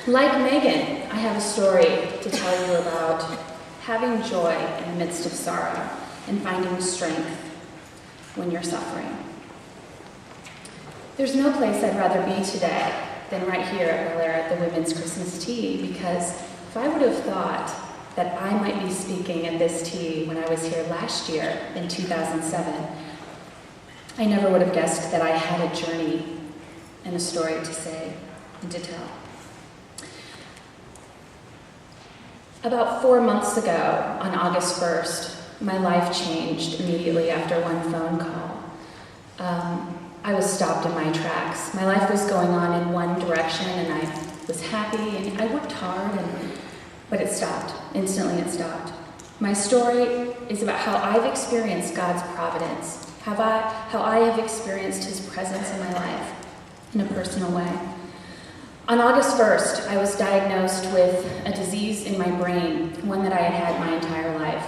Like Megan, I have a story to tell you about having joy in the midst of sorrow and finding strength when you're suffering. There's no place I'd rather be today than right here at Bel Air at the Women's Christmas Tea, because if I would have thought that I might be speaking at this tea when I was here last year in 2007, I never would have guessed that I had a journey and a story to say and to tell. About 4 months ago, on August 1st, my life changed immediately after one phone call. I was stopped in my tracks. My life was going on in one direction, and I was happy, and I worked hard, but it stopped. Instantly it stopped. My story is about how I've experienced God's providence, how I have experienced His presence in my life in a personal way. On August 1st, I was diagnosed with a disease in my brain, one that I had had my entire life.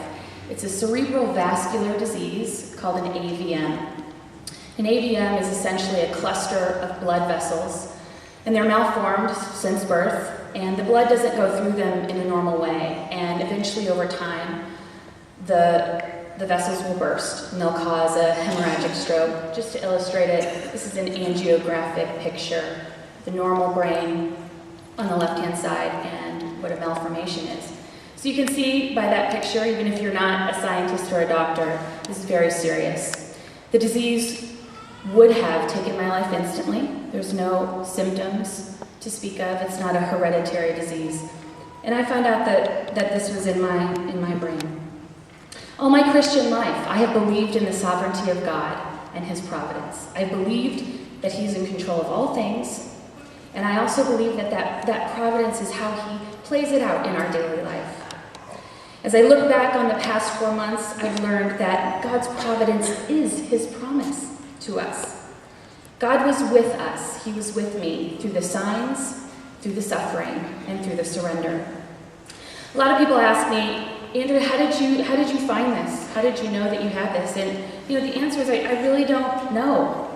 It's a cerebral vascular disease called an AVM. An AVM is essentially a cluster of blood vessels, and they're malformed since birth, and the blood doesn't go through them in a normal way, and eventually over time, the vessels will burst, and they'll cause a hemorrhagic stroke. Just to illustrate it, this is an angiographic picture. The normal brain on the left-hand side and what a malformation is. So you can see by that picture, even if you're not a scientist or a doctor, this is very serious. The disease would have taken my life instantly. There's no symptoms to speak of. It's not a hereditary disease. And I found out that this was in my brain. All my Christian life, I have believed in the sovereignty of God and His providence. I believed that He's in control of all things, and I also believe that providence is how He plays it out in our daily life. As I look back on the past 4 months, I've learned that God's providence is His promise to us. God was with us. He was with me through the signs, through the suffering, and through the surrender. A lot of people ask me, Andrea, how did you find this? How did you know that you had this? And the answer is I really don't know.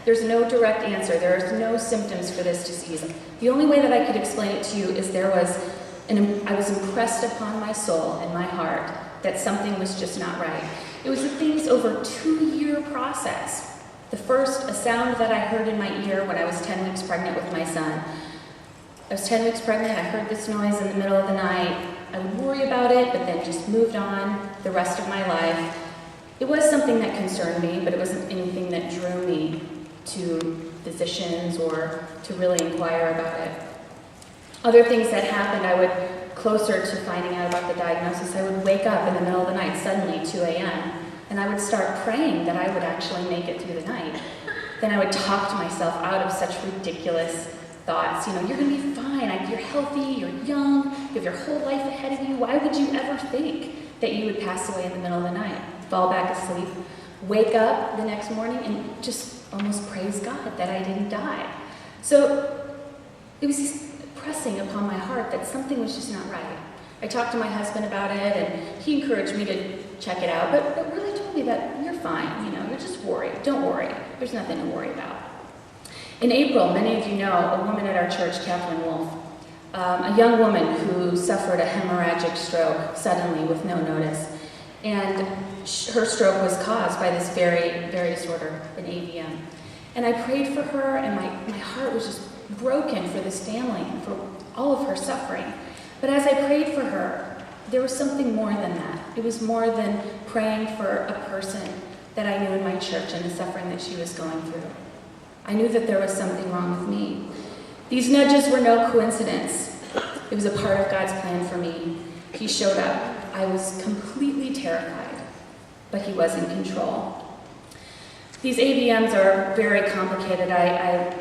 There's no direct answer. There's no symptoms for this disease. The only way that I could explain it to you is I was impressed upon my soul and my heart that something was just not right. It was over a 2-year process. The first, a sound that I heard in my ear when I was 10 weeks pregnant with my son. I was 10 weeks pregnant, I heard this noise in the middle of the night. I would worry about it, but then just moved on the rest of my life. It was something that concerned me, but it wasn't anything that drew me to physicians or to really inquire about it. Other things that happened, closer to finding out about the diagnosis, I would wake up in the middle of the night, suddenly, 2 a.m., and I would start praying that I would actually make it through the night. Then I would talk to myself out of such ridiculous thoughts. You're going to be fine. You're healthy. You're young. You have your whole life ahead of you. Why would you ever think that you would pass away in the middle of the night? Fall back asleep, wake up the next morning, and just almost praise God that I didn't die. So it was just pressing upon my heart that something was just not right. I talked to my husband about it, and he encouraged me to check it out, but really told me that you're fine, you're just worried. Don't worry. There's nothing to worry about. In April, many of you know a woman at our church, Kathleen Wolf, a young woman who suffered a hemorrhagic stroke suddenly with no notice. And her stroke was caused by this very, very disorder, an AVM. And I prayed for her, and my heart was just broken for this family and for all of her suffering. But as I prayed for her, there was something more than that. It was more than praying for a person that I knew in my church and the suffering that she was going through. I knew that there was something wrong with me. These nudges were no coincidence. It was a part of God's plan for me. He showed up. I was completely terrified, but He was in control. These AVMs are very complicated. I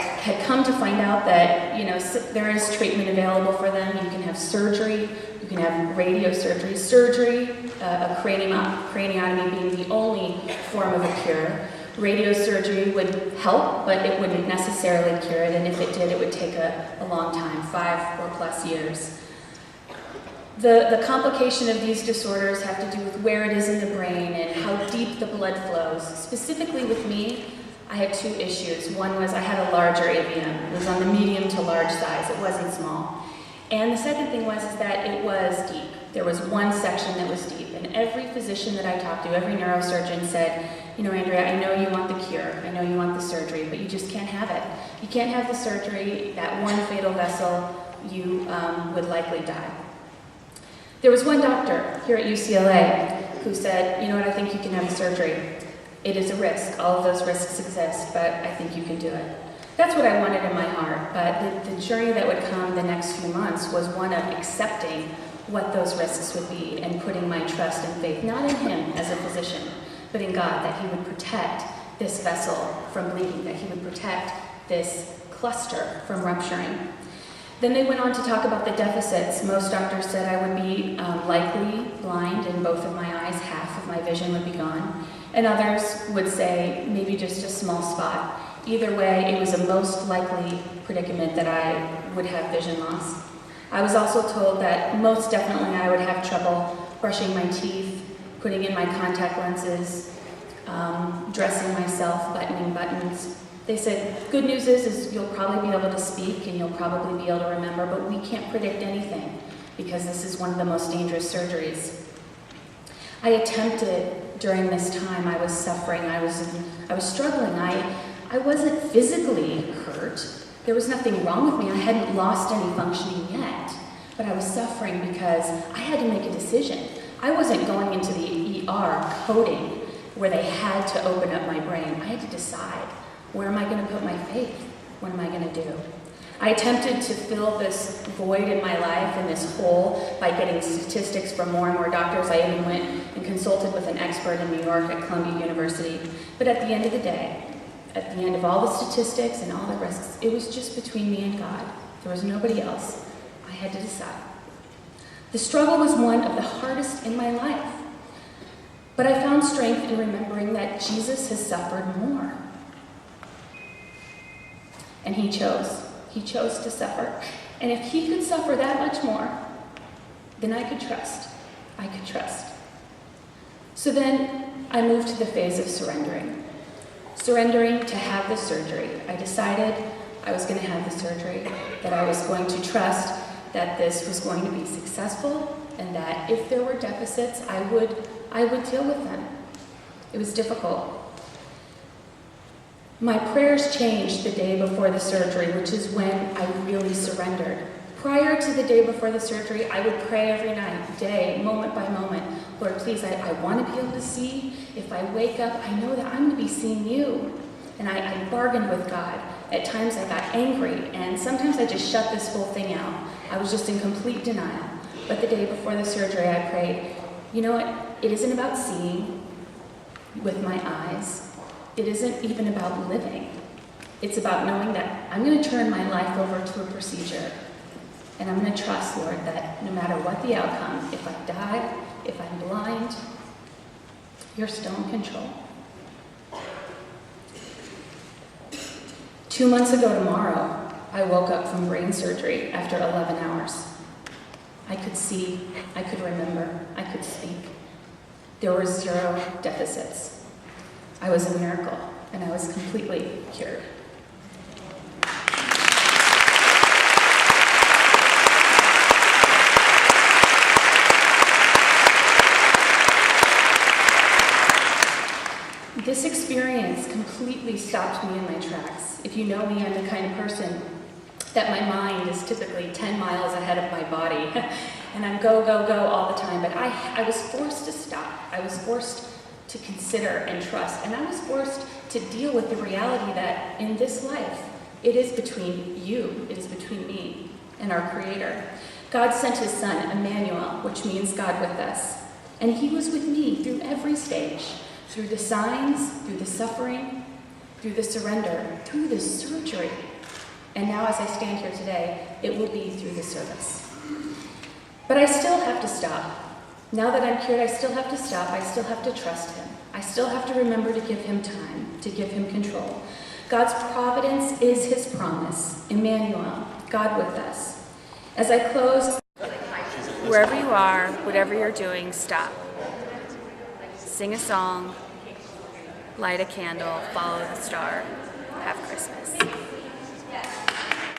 had come to find out that, there is treatment available for them. You can have surgery. You can have radiosurgery. Surgery, a craniotomy being the only form of a cure. Radiosurgery would help, but it wouldn't necessarily cure it, and if it did, it would take a long time, 5 or plus years. The complication of these disorders have to do with where it is in the brain and how deep the blood flows. Specifically with me, I had 2 issues. One was I had a larger AVM. It was on the medium to large size. It wasn't small. And the second thing was that it was deep. There was one section that was deep, and every physician that I talked to, every neurosurgeon said, you know, Andrea, I know you want the cure, I know you want the surgery, but you just can't have it. You can't have the surgery, that one fatal vessel, you would likely die. There was one doctor here at UCLA who said, you know what, I think you can have the surgery. It is a risk, all of those risks exist, but I think you can do it. That's what I wanted in my heart, but the journey that would come the next few months was one of accepting what those risks would be and putting my trust and faith, not in him as a physician, but in God, that he would protect this vessel from bleeding, that he would protect this cluster from rupturing. Then they went on to talk about the deficits. Most doctors said I would be likely blind in both of my eyes, half of my vision would be gone, and others would say maybe just a small spot. Either way, it was a most likely predicament that I would have vision loss. I was also told that most definitely I would have trouble brushing my teeth, putting in my contact lenses, dressing myself, buttoning buttons. They said, good news is you'll probably be able to speak and you'll probably be able to remember, but we can't predict anything because this is one of the most dangerous surgeries. I attempted during this time, I was suffering, I was struggling. I wasn't physically hurt. There was nothing wrong with me. I hadn't lost any functioning yet, but I was suffering because I had to make a decision. I wasn't going into the ER coding where they had to open up my brain. I had to decide, where am I going to put my faith? What am I going to do? I attempted to fill this void in my life and this hole by getting statistics from more and more doctors. I even went and consulted with an expert in New York at Columbia University. But at the end of the day, at the end of all the statistics and all the risks, it was just between me and God. There was nobody else. I had to decide. The struggle was one of the hardest in my life. But I found strength in remembering that Jesus has suffered more. And he chose. He chose to suffer. And if he could suffer that much more, then I could trust. I could trust. So then I moved to the phase of surrendering. Surrendering to have the surgery. I decided I was going to have the surgery, that I was going to trust that this was going to be successful, and that if there were deficits, I would deal with them. It was difficult. My prayers changed the day before the surgery, which is when I really surrendered. Prior to the day before the surgery, I would pray every night, day, moment by moment. Lord, please, I want to be able to see. If I wake up, I know that I'm going to be seeing you. And I bargained with God. At times I got angry, and sometimes I just shut this whole thing out. I was just in complete denial. But the day before the surgery, I prayed, you know what? It isn't about seeing with my eyes. It isn't even about living. It's about knowing that I'm going to turn my life over to a procedure. And I'm going to trust, Lord, that no matter what the outcome, if I die, if I'm blind, you're still in control. 2 months ago tomorrow, I woke up from brain surgery after 11 hours. I could see, I could remember, I could speak. There were 0 deficits. I was a miracle, and I was completely cured. This experience completely stopped me in my tracks. If you know me, I'm the kind of person that my mind is typically 10 miles ahead of my body. And I'm go, go, go all the time. But I was forced to stop. I was forced to consider and trust. And I was forced to deal with the reality that in this life, it is between you, it is between me and our Creator. God sent his Son, Emmanuel, which means God with us. And he was with me through every stage. Through the signs, through the suffering, through the surrender, through the surgery. And now as I stand here today, it will be through the service. But I still have to stop. Now that I'm cured, I still have to stop. I still have to trust him. I still have to remember to give him time, to give him control. God's providence is his promise. Emmanuel, God with us. As I close, wherever you are, whatever you're doing, stop. Sing a song, light a candle, follow the star. Have Christmas.